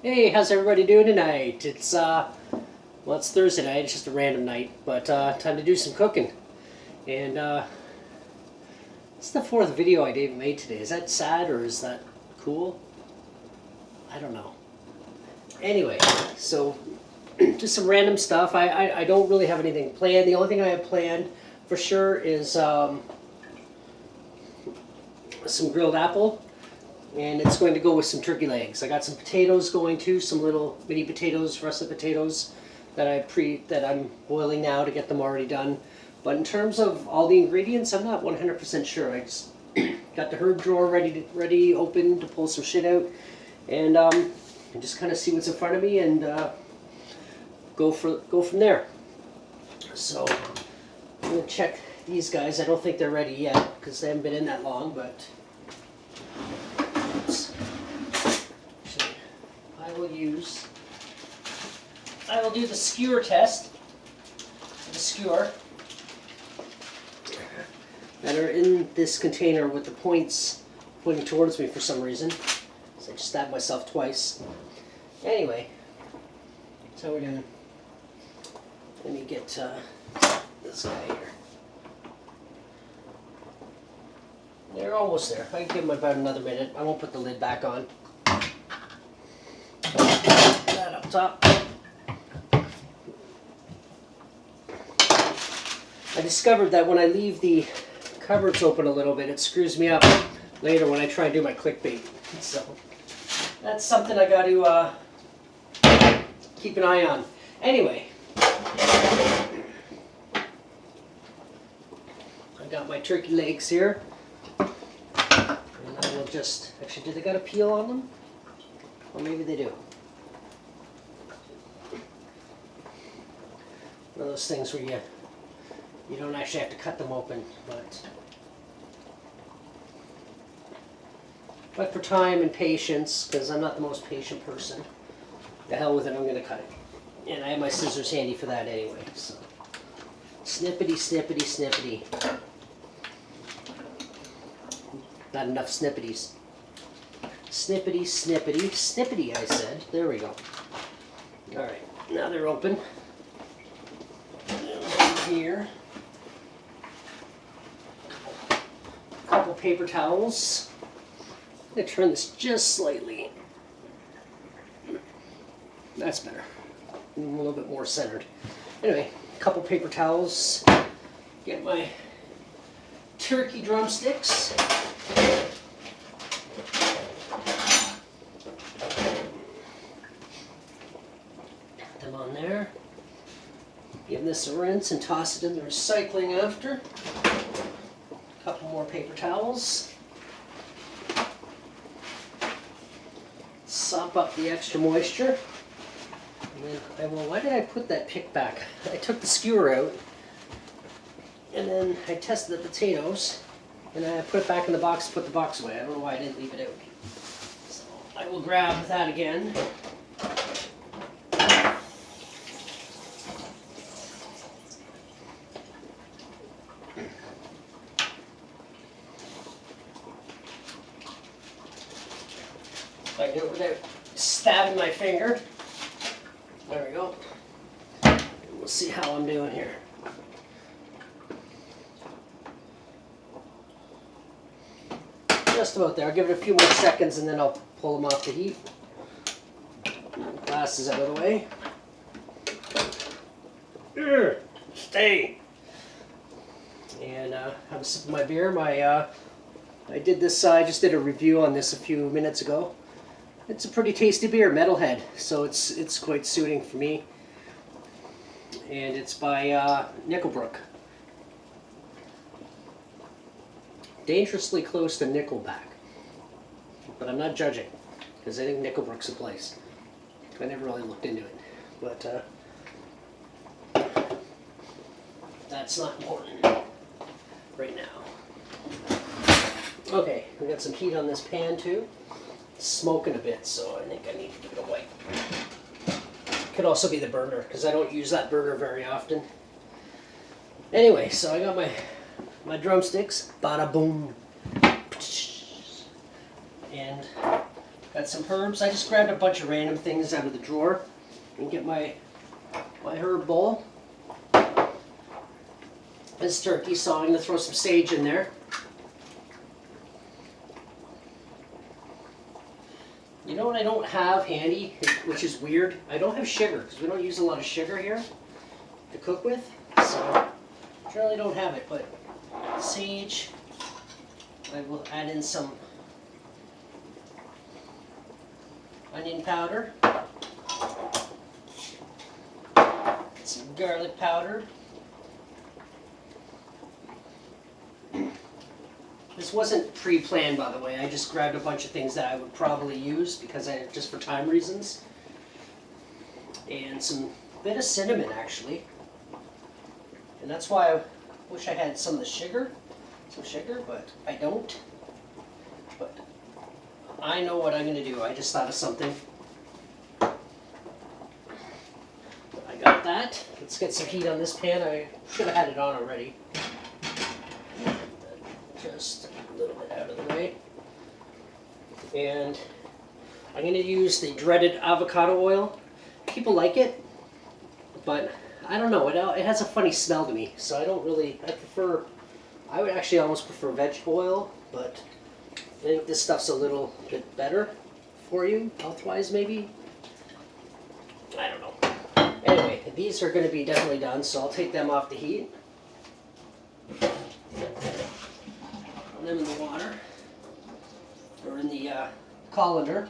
Hey, how's everybody doing tonight? Well, it's Thursday night. It's just a random night, but time to do some cooking. And it's the fourth video I made today. Is that sad or is that cool? I don't know. Anyway, so just some random stuff. I don't really have anything planned. The only thing I have planned for sure is some grilled apple. And it's going to go with some turkey legs. I got some potatoes going too, some little mini potatoes, russet potatoes that I'm boiling now to get them already done. But in terms of all the ingredients, I'm not 100% sure. I just got the herb drawer ready open to pull some shit out, and just kind of see what's in front of me and go from there. So I'm gonna check these guys. I don't think they're ready yet because they haven't been in that long, but. I will do the skewer test, the skewer, that are in this container with the points pointing towards me for some reason. So I just stabbed myself twice. Anyway, that's how we're doing. Let me get this guy here. They're almost there. I can give them about another minute. I won't put the lid back on. That up top. I discovered that when I leave the cupboards open a little bit, it screws me up later when I try and do my clickbait. So that's something I got to keep an eye on. Anyway, I got my turkey legs here, and I will just actually. Do they got a peel on them? Or maybe they do. One of those things where you don't actually have to cut them open, but for time and patience, because I'm not the most patient person, the hell with it, I'm going to cut it. And I have my scissors handy for that anyway, so. Snippety, snippety, snippety. Not enough snippities. Snippety, snippety, snippety, I said. There we go. Alright, now they're open. Here. A couple paper towels. I'm going to turn this just slightly. That's better. A little bit more centered. Anyway, a couple paper towels. Get my turkey drumsticks. Put them on there. Give this a rinse and toss it in the recycling after. A couple more paper towels. Sop up the extra moisture. And then why did I put that pick back? I took the skewer out, and then I tested the potatoes, and I put it back in the box, put the box away. I don't know why I didn't leave it out. So I will grab that again. I do it without stabbing my finger. There we go. And we'll see how I'm doing here. Just about there. I'll give it a few more seconds and then I'll pull them off the heat. Glasses out of the way. Stay. And have a sip of my beer. I did this. I just did a review on this a few minutes ago. It's a pretty tasty beer, Metalhead, so it's quite suiting for me. And it's by Nickelbrook. Dangerously close to Nickelback. But I'm not judging, because I think Nickelbrook's a place. I never really looked into it. But that's not important right now. Okay, we got some heat on this pan too. It's smoking a bit, so I think I need to give it a wipe. Could also be the burner, because I don't use that burner very often. Anyway, so I got my drumsticks, bada boom, and Got some herbs. I just grabbed a bunch of random things out of the drawer and get my herb bowl. This turkey, so I'm going to throw some sage in there. You know what I don't have handy, which is weird? I don't have sugar, because we don't use a lot of sugar here to cook with. So I really don't have it, but sage, I will add in some onion powder, some garlic powder. This wasn't pre-planned, by the way. I just grabbed a bunch of things that I would probably use because just for time reasons. And some bit of cinnamon, actually. And that's why I wish I had some sugar, but I don't. But I know what I'm going to do. I just thought of something. I got that. Let's get some heat on this pan. I should have had it on already. Just a little bit out of the way. And I'm going to use the dreaded avocado oil. People like it, but I don't know. It has a funny smell to me, so I would actually almost prefer vegetable oil, but I think this stuff's a little bit better for you, health-wise maybe. I don't know. Anyway, these are going to be definitely done, so I'll take them off the heat. Them in the water, or in the colander.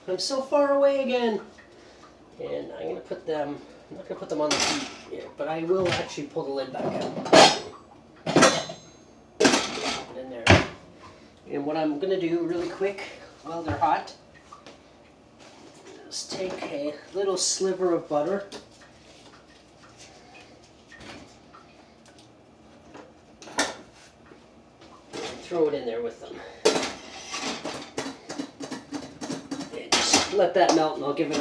I'm so far away again, and I'm going to put them, I'm not going to put them on the heat yet, but I will actually pull the lid back out. Put it in there. And what I'm going to do really quick while they're hot is take a little sliver of butter. Throw it in there with them. And just let that melt, and I'll give it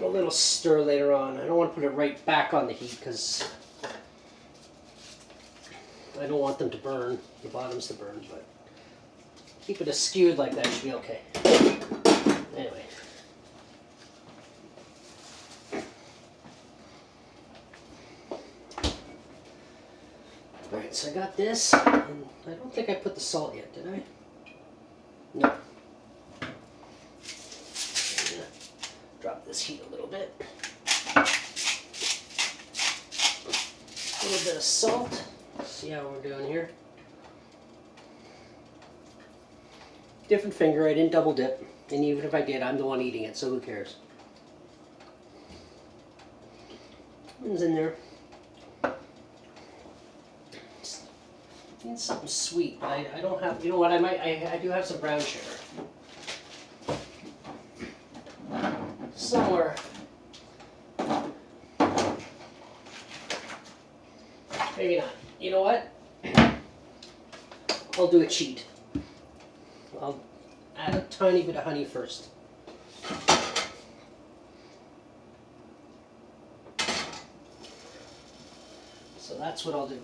a little stir later on. I don't want to put it right back on the heat because I don't want them to burn, the bottoms to burn, but keep it skewed like that should be okay. Anyway. Alright, so I got this, and I don't think I put the salt yet, did I? No. I'm gonna drop this heat a little bit. A little bit of salt. See how we're doing here. Different finger, I didn't double dip, and even if I did, I'm the one eating it, so who cares? It's in there. Need something sweet, but I don't have. You know what? I do have some brown sugar somewhere. Maybe not. You know what? I'll do a cheat. I'll add a tiny bit of honey first. So that's what I'll do.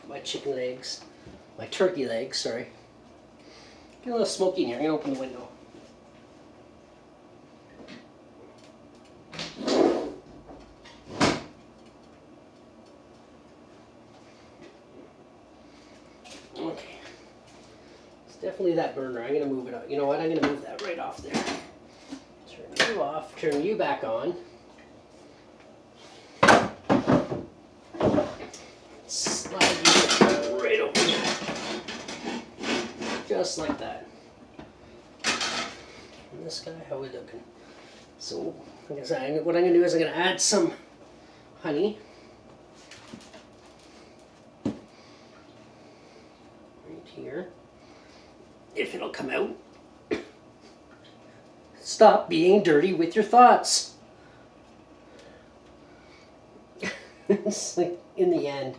My chicken legs, my turkey legs, sorry. Get a little smoky in here. I'm going to open the window. Okay. It's definitely that burner. I'm going to move it up. You know what? I'm going to move that right off there. Turn you off. Turn you back on. Right over here. Just like that. And this guy, how are we looking? So, like I said, what I'm going to do is I'm going to add some honey. Right here. If it'll come out. Stop being dirty with your thoughts. It's like in the end.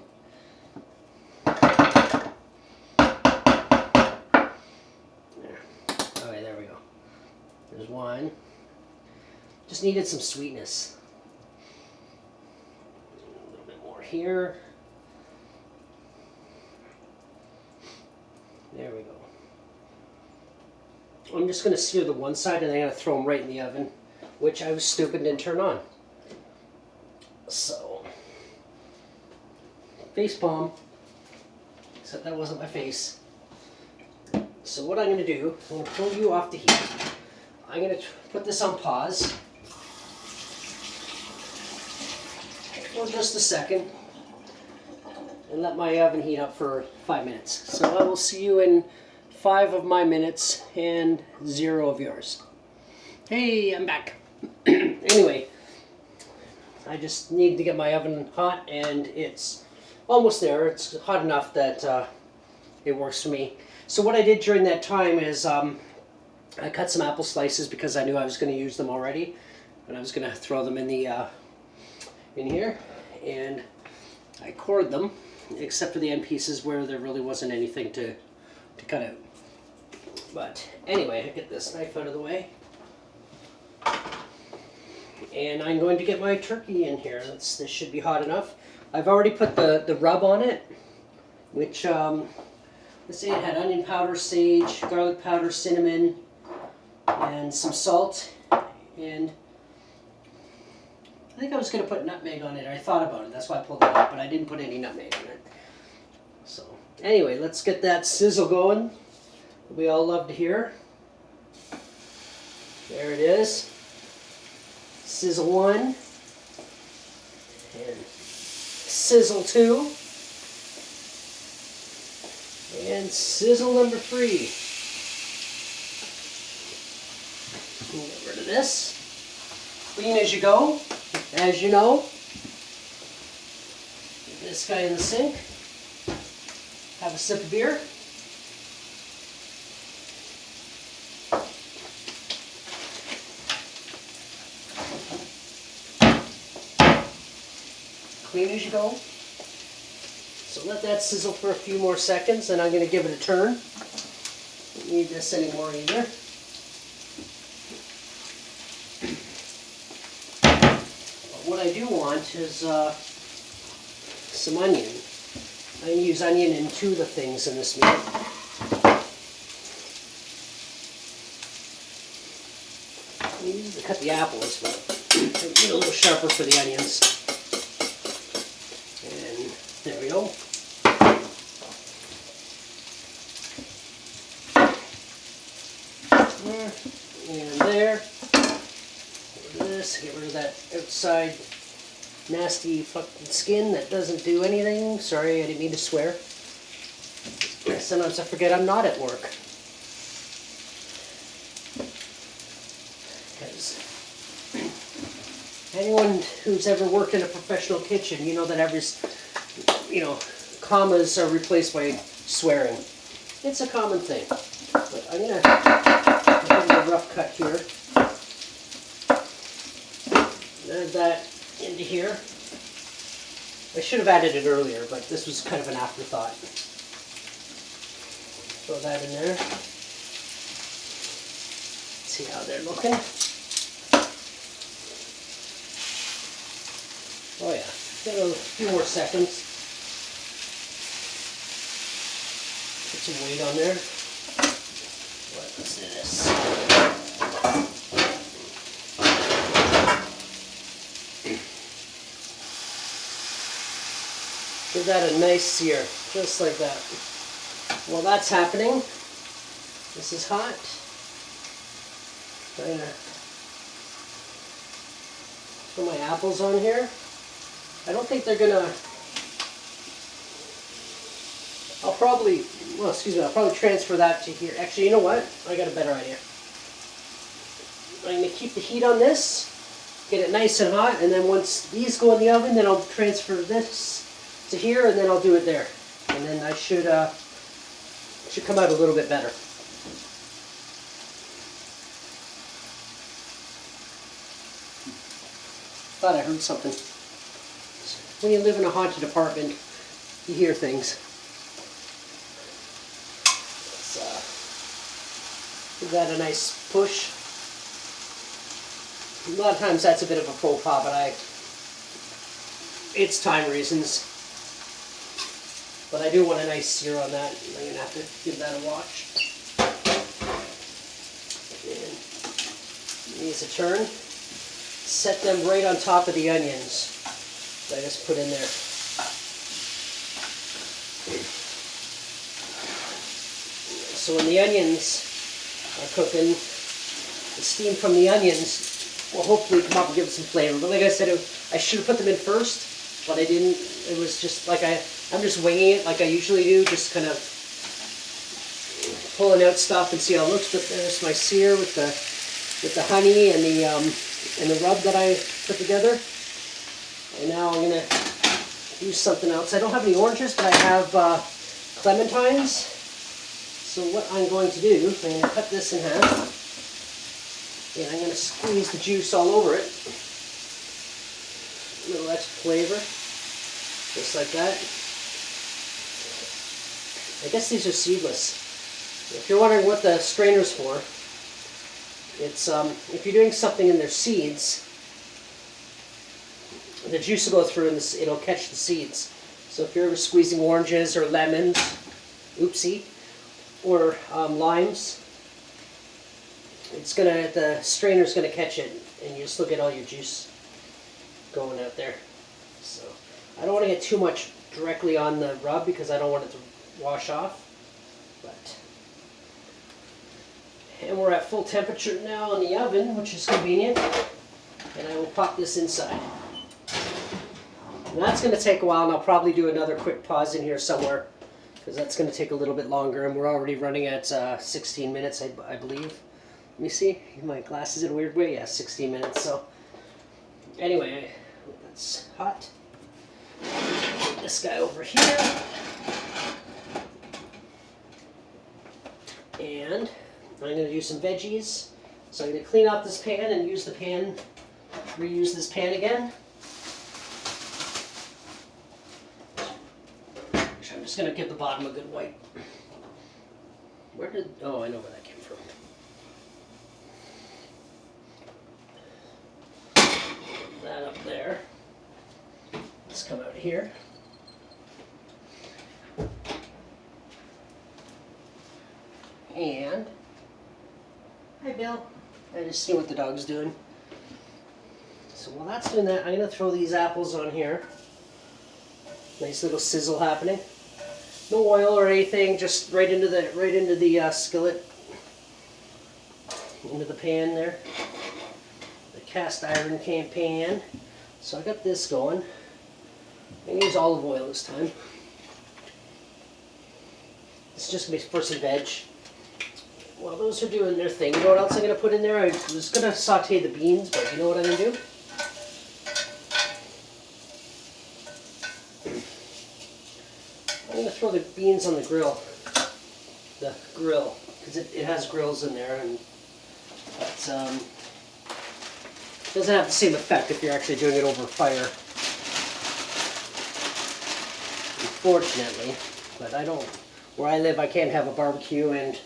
There's one. Just needed some sweetness. A little bit more here. There we go. I'm just going to sear the one side and I'm going to throw them right in the oven, which I was stupid and didn't turn on. So, face palm, except that wasn't my face. So what I'm going to do, I'm going to pull you off the heat. I'm going to put this on pause for just a second and let my oven heat up for 5 minutes. So I will see you in 5 of my minutes and 0 of yours. Hey, I'm back. Anyway, I just need to get my oven hot and it's almost there. It's hot enough that it works for me. So what I did during that time is I cut some apple slices because I knew I was going to use them already, and I was going to throw them in the in here, and I cored them, except for the end pieces where there really wasn't anything to cut out. But anyway, I get this knife out of the way, and I'm going to get my turkey in here. This should be hot enough. I've already put the rub on it, which let's say it had onion powder, sage, garlic powder, cinnamon, and some salt, and I think I was going to put nutmeg on it. I thought about it, that's why I pulled it out, but I didn't put any nutmeg on it. So anyway, let's get that sizzle going. We all love to hear. There it is. Sizzle 1 and sizzle 2 and sizzle number 3. Get rid of this. Clean as you go, as you know. Get this guy in the sink. Have a sip of beer. Clean as you go. So let that sizzle for a few more seconds, and I'm going to give it a turn. Don't need this anymore either. But what I do want is some onion. I use onion in 2 of the things in this meal. I use to cut the apples, but I get a little sharper for the onions. And there we go. And there. Get rid of this. Get rid of that outside nasty fucking skin that doesn't do anything. Sorry, I didn't mean to swear. Sometimes I forget I'm not at work. Because anyone who's ever worked in a professional kitchen, you know that every, commas are replaced by swearing. It's a common thing. But I'm going to give it a rough cut here. Add that into here. I should have added it earlier, but this was kind of an afterthought. Throw that in there. See how they're looking. Oh yeah, got a few more seconds. Put some weight on there. Let's do this. Give that a nice sear, just like that. While that's happening, this is hot. I'm gonna throw my apples on here. I don't think they're gonna. I'll probably transfer that to here. Actually, you know what? I got a better idea. I'm gonna keep the heat on this, get it nice and hot, and then once these go in the oven, then I'll transfer this to here, and then I'll do it there, and then I should come out a little bit better. Thought I heard something. When you live in a haunted apartment, you hear things. Let's give that a nice push. A lot of times that's a bit of a faux pas, but it's time reasons. But I do want a nice sear on that. I'm going to have to give that a wash. And these a turn. Set them right on top of the onions that I just put in there. So when the onions are cooking, the steam from the onions will hopefully come up and give it some flavor. But like I said, I should have put them in first, but I didn't. It was just like I'm just winging it like I usually do, just kind of pulling out stuff and see how it looks. But there's my sear with the honey and the rub that I put together. And now I'm gonna do something else. I don't have any oranges, but I have clementines. So what I'm going to do, I'm going to cut this in half. And I'm going to squeeze the juice all over it. A little extra flavor. Just like that. I guess these are seedless. If you're wondering what the strainer's for, it's if you're doing something and there's seeds, the juice will go through and it'll catch the seeds. So if you're squeezing oranges or lemons, oopsie, or limes, the strainer's gonna catch it, and you just look at all your juice going out there. So I don't want to get too much directly on the rub because I don't want it to wash off. And we're at full temperature now in the oven, which is convenient. And I will pop this inside. And that's going to take a while, and I'll probably do another quick pause in here somewhere because that's going to take a little bit longer, and we're already running at 16 minutes, I believe. Let me see. My glass is in a weird way. Yeah, 16 minutes. So anyway, that's hot. Put this guy over here. And I'm going to do some veggies. So I'm going to clean out this pan and use the pan, reuse this pan again. I'm just going to give the bottom a good wipe. Oh, I know where that came from. That up there. Let's come out here. And, hi Bill. I just see what the dog's doing. So while that's doing that, I'm going to throw these apples on here. Nice little sizzle happening. No oil or anything, just right into the skillet, into the pan there. The cast iron pan. So I got this going. I'm going to use olive oil this time. It's just going to be for some veg. While those are doing their thing, you know what else I'm going to put in there? I was going to saute the beans, but you know what I'm going to do? I'm going to throw the beans on the grill. Because it has grills in there, and it doesn't have the same effect if you're actually doing it over fire. Unfortunately, but where I live I can't have a barbecue, and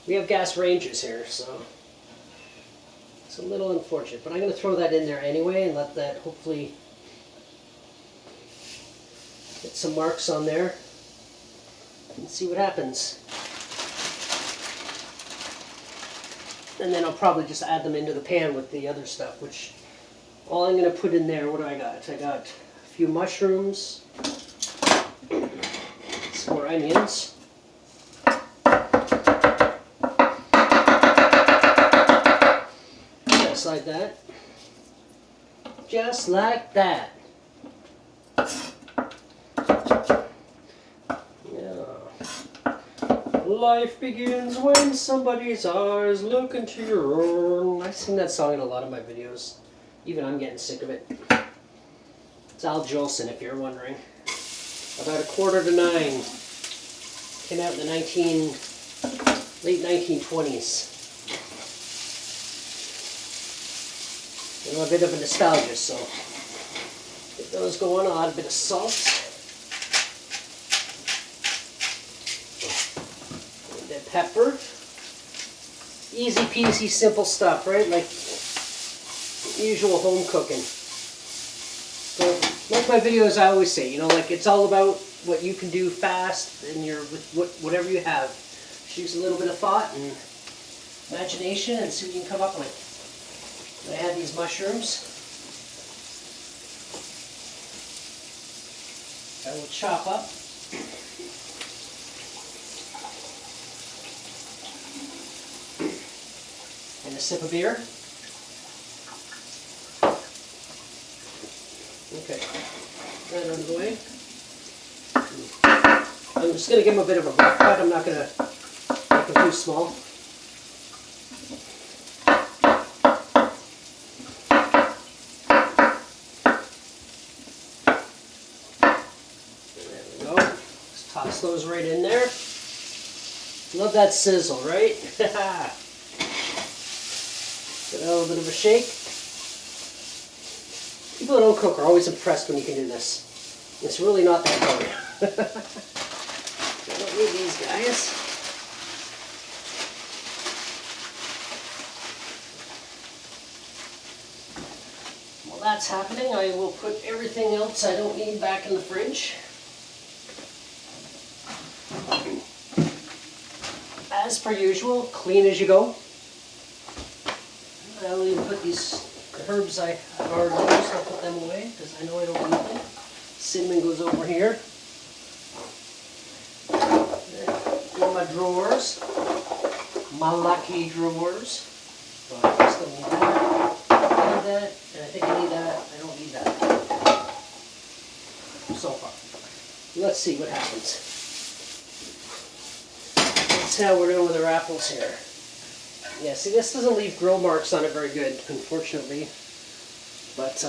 we have gas ranges here, so it's a little unfortunate. But I'm going to throw that in there anyway and let that hopefully get some marks on there and see what happens. And then I'll probably just add them into the pan with the other stuff, which all I'm going to put in there, what do I got? I got a few mushrooms, some more onions, just like that. Just like that. Life begins when somebody's eyes look into your own. I sing that song in a lot of my videos. Even I'm getting sick of it. It's Al Jolson, if you're wondering. About 8:45. Came out in the late 1920s. You know, a bit of a nostalgia, so get those going on. A bit of salt. Pepper. Easy peasy, simple stuff, right? Like usual home cooking. So, like my videos, I always say, you know, like it's all about what you can do fast and with whatever you have. Just use a little bit of thought and imagination and see what you can come up with. I have these mushrooms. I will chop up. And a sip of beer. Okay, that out of the way. I'm just going to give them a bit of a rough cut. I'm not going to make them too small. There we go. Just toss those right in there. Love that sizzle, right? Give it a little bit of a shake. People that don't cook are always impressed when you can do this. It's really not that hard. I don't need these guys. While that's happening, I will put everything else I don't need back in the fridge. As per usual, clean as you go. I'll even put these herbs I already used, I'll put them away because I know I don't need them. Cinnamon goes over here. In my drawers. My lucky drawers. So I still need that. I need that, and I think I need that. I don't need that. So far. Let's see what happens. Let's see how we're doing with our apples here. Yeah, see, this doesn't leave grill marks on it very good, unfortunately. But,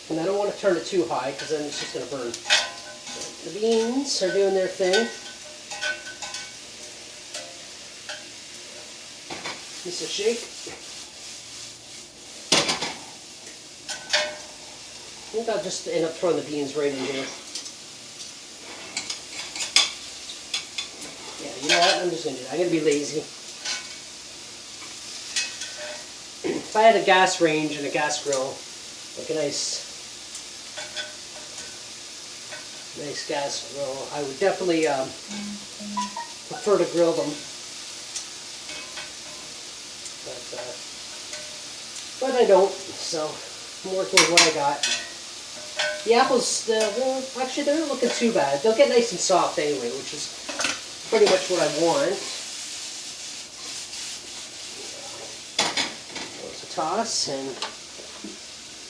and I don't want to turn it too high because then it's just going to burn. So the beans are doing their thing. Just a shake. I think I'll just end up throwing the beans right in here. Yeah, you know what? I'm just going to do that. I'm going to be lazy. If I had a gas range and a gas grill, like a nice gas grill, I would definitely prefer to grill them. But I don't, so I'm working with what I got. The apples, well, actually they're not looking too bad. They'll get nice and soft anyway, which is pretty much what I want. Toss and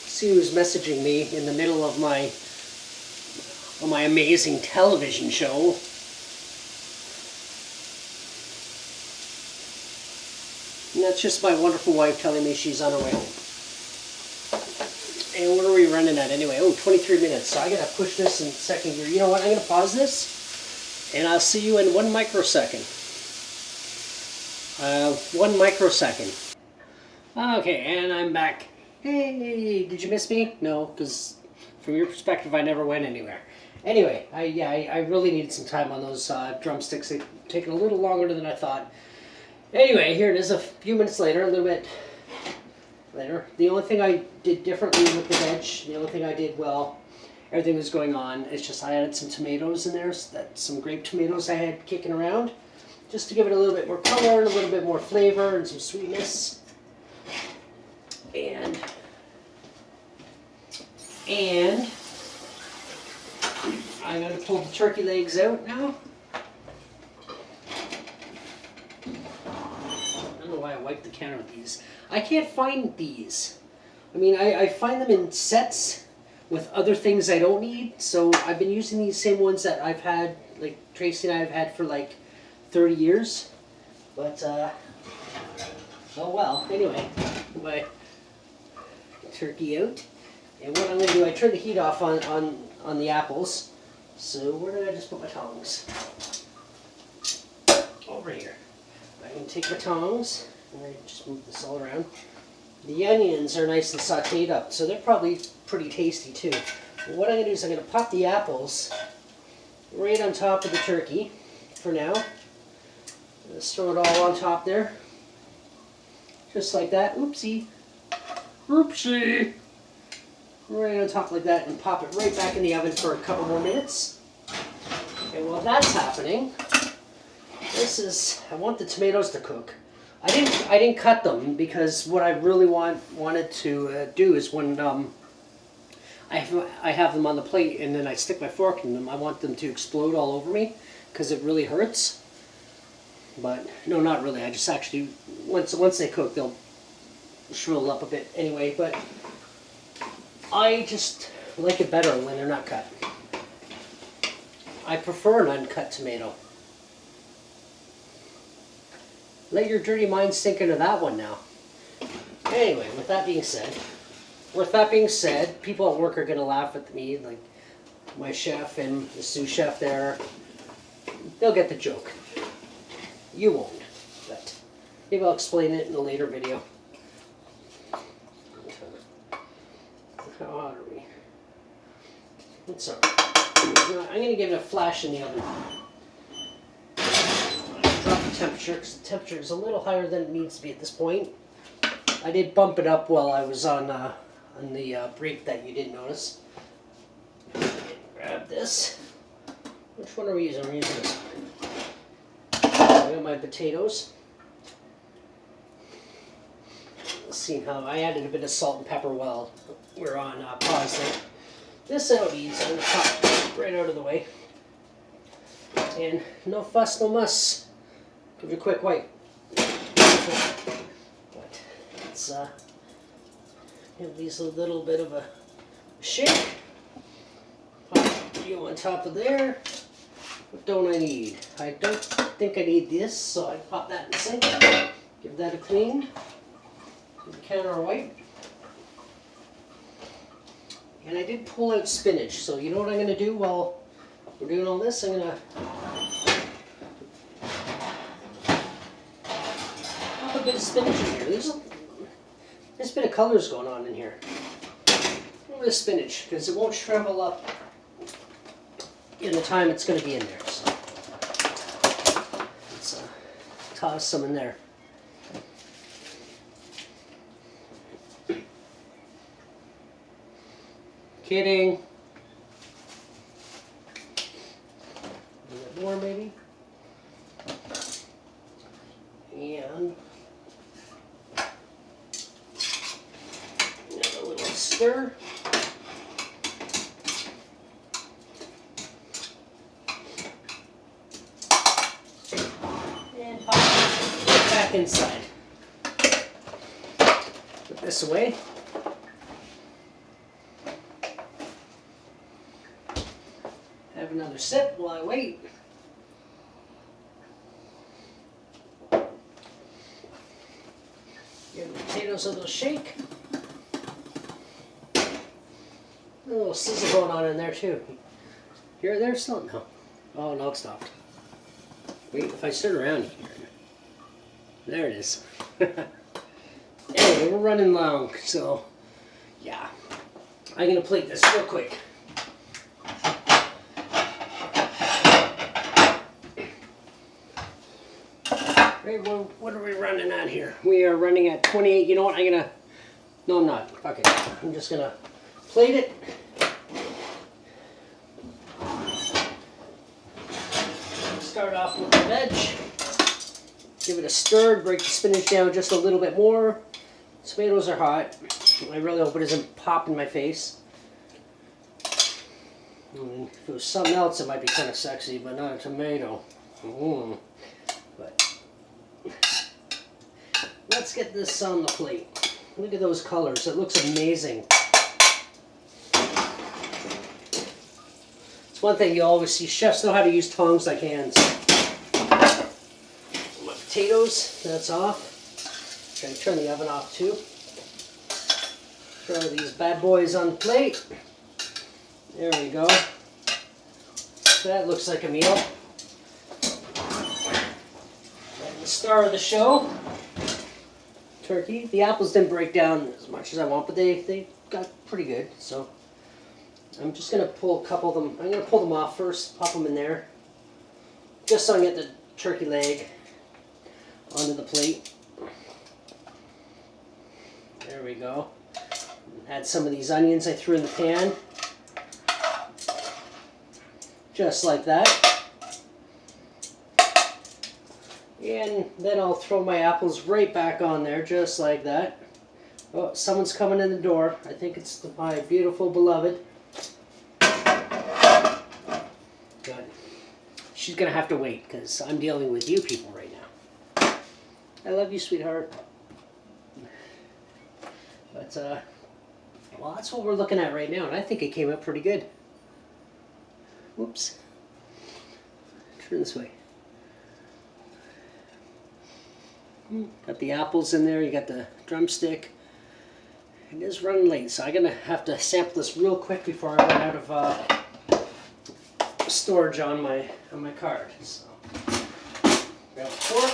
see who's messaging me in the middle of my amazing television show. And that's just my wonderful wife telling me she's on her way home. And what are we running at anyway? Oh, 23 minutes. So I gotta push this in second gear. You know what? I'm gonna pause this and I'll see you in 1 microsecond. 1 microsecond. Okay, and I'm back. Hey, did you miss me? No, because from your perspective, I never went anywhere. Anyway, I really needed some time on those drumsticks. They've taken a little longer than I thought. Anyway, here it is a few minutes later, a little bit later. The only thing I did differently with the veg, the only thing I did well, everything was going on, it's just I added some tomatoes in there, some grape tomatoes I had kicking around, just to give it a little bit more color, and a little bit more flavor, and some sweetness. And I'm going to pull the turkey legs out now. I don't know why I wiped the counter with these. I can't find these. I mean, I find them in sets with other things I don't need. So I've been using these same ones that I've had, like Tracy and I have had for like 30 years. But, oh well. Anyway, my turkey out. And what I'm going to do, I turned the heat off on the apples. So where did I just put my tongs? Over here. I can take my tongs and I just move this all around. The onions are nice and sauteed up, so they're probably pretty tasty too. But what I'm going to do is I'm going to pop the apples right on top of the turkey for now. Let's throw it all on top there. Just like that. Oopsie. Oopsie. Right on top like that, and pop it right back in the oven for a couple more minutes. Okay, while that's happening, I want the tomatoes to cook. I didn't cut them because what I really wanted to do is when I have them on the plate and then I stick my fork in them, I want them to explode all over me because it really hurts. But no, not really. I just actually once they cook, they'll shrivel up a bit anyway. But I just like it better when they're not cut. I prefer an uncut tomato. Let your dirty mind sink into that one now. Anyway, with that being said, people at work are going to laugh at me, like my chef and the sous chef there. They'll get the joke. You won't, but maybe I'll explain it in a later video. How hot are we? It's alright. I'm going to give it a flash in the oven. Drop the temperature because the temperature is a little higher than it needs to be at this point. I did bump it up while I was on the break that you didn't notice. Grab this. Which one are we using? We're using this one. I got my potatoes. See how I added a bit of salt and pepper while we're on pause there. This I don't need, so I'm going to pop right out of the way. And no fuss, no muss. Give it a quick wipe. But let's give these a little bit of a shake. Pop you on top of there. What don't I need? I don't think I need this, so I pop that in the sink. Give that a clean. Counter wipe. And I did pull out spinach, so you know what I'm going to do while we're doing all this? I'm going to pop a bit of spinach in here. There's a bit of colors going on in here. A little bit of spinach, because it won't shrivel up in the time it's going to be in there. So let's toss some in there. Kidding. A bit more maybe. And a little stir. And pop it back inside. Put this away. Have another sip while I wait. Give the potatoes a little shake. A little sizzle going on in there too. Here, there, still no. Oh no, it stopped. Wait, if I turn around here. There it is. Anyway, we're running long, so yeah. I'm gonna plate this real quick. What are we running at here? We are running at 28. You know what? No, I'm not. Fuck it. I'm just gonna plate it. Start off with the veg. Give it a stir. Break the spinach down just a little bit more. Tomatoes are hot. I really hope it doesn't pop in my face. If it was something else, it might be kind of sexy, but not a tomato. But let's get this on the plate. Look at those colors. It looks amazing. It's one thing you always see. Chefs know how to use tongs like hands. My potatoes, that's off. Try to turn the oven off too. Throw these bad boys on the plate. There we go. That looks like a meal. And the star of the show, turkey. The apples didn't break down as much as I want, but they got pretty good. So I'm just going to pull a couple of them. I'm going to pull them off first, pop them in there, just so I can get the turkey leg onto the plate. There we go. Add some of these onions I threw in the pan. Just like that. And then I'll throw my apples right back on there, just like that. Oh, someone's coming in the door. I think it's my beautiful beloved. Good. She's gonna have to wait because I'm dealing with you people right now. I love you, sweetheart. But well, that's what we're looking at right now, and I think it came up pretty good. Whoops. Turn this way. Got the apples in there. You got the drumstick. It is running late, so I'm gonna have to sample this real quick before I run out of storage on my card. So, grab a fork,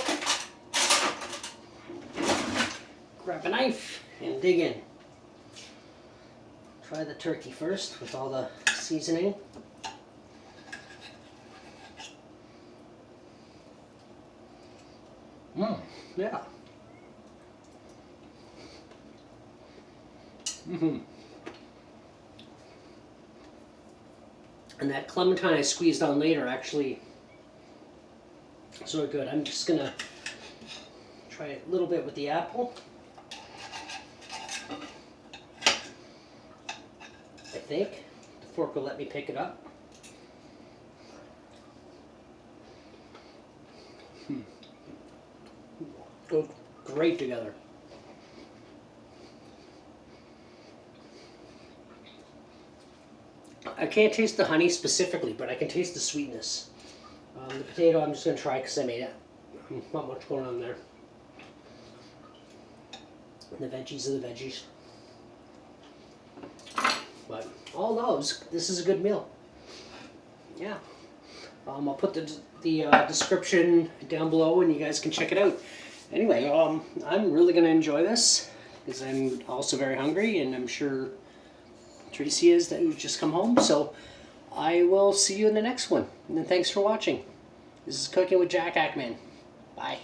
grab a knife, and dig in. Try the turkey first with all the seasoning. Yeah. And that clementine I squeezed on later actually is really good. I'm just gonna try a little bit with the apple. I think the fork will let me pick it up. Go great together. I can't taste the honey specifically, but I can taste the sweetness. The potato I'm just going to try because I made it. Not much going on there. And the veggies are the veggies. But all those, this is a good meal. Yeah. I'll put the description down below and you guys can check it out. Anyway, I'm really going to enjoy this because I'm also very hungry, and I'm sure Tracy is, that who's just come home. So I will see you in the next one. And then thanks for watching. This is Cooking with Jack Ackman. Bye.